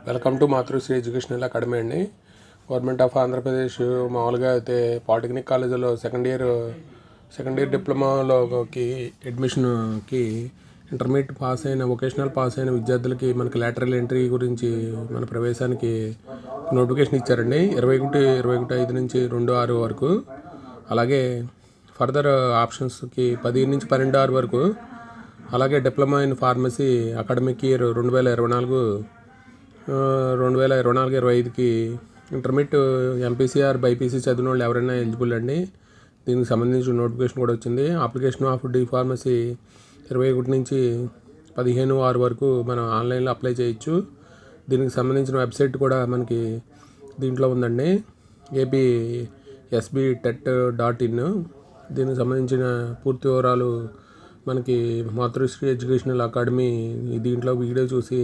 Welcome to Matrusri educational academy అండి. Government of Andhra Pradesh మామూలుగా అయితే పాలిటెక్నిక్ కాలేజీలో సెకండ్ ఇయర్ డిప్లొమాలోకి అడ్మిషన్కి ఇంటర్మీడియట్ పాస్ అయిన వొకేషనల్ పాస్ అయిన విద్యార్థులకి మనకి లాటరల్ ఎంట్రీ గురించి మన ప్రవేశానికి నోటిఫికేషన్ ఇచ్చారండి. 21/5 నుంచి 2/6 వరకు. అలాగే ఫర్దర్ ఆప్షన్స్కి 10 నుంచి 12/6 వరకు. అలాగే diploma in pharmacy academic year 2024-25కి ఇంటర్మీడియట్ ఎంపీసీఆర్ బైపీసీ చదివిన వాళ్ళు ఎవరైనా ఎలిజిబుల్ అండి. దీనికి సంబంధించిన నోటిఫికేషన్ కూడా వచ్చింది. అప్లికేషన్ ఆఫ్ డి ఫార్మసీ 21 నుంచి 15/6 వరకు మనం ఆన్లైన్లో అప్లై చేయొచ్చు. దీనికి సంబంధించిన వెబ్సైట్ కూడా మనకి దీంట్లో ఉందండి, APSBTET.in. దీనికి సంబంధించిన పూర్తి వివరాలు మనకి మాతృశ్రీ ఎడ్యుకేషనల్ అకాడమీ దీంట్లో వీడియో చూసి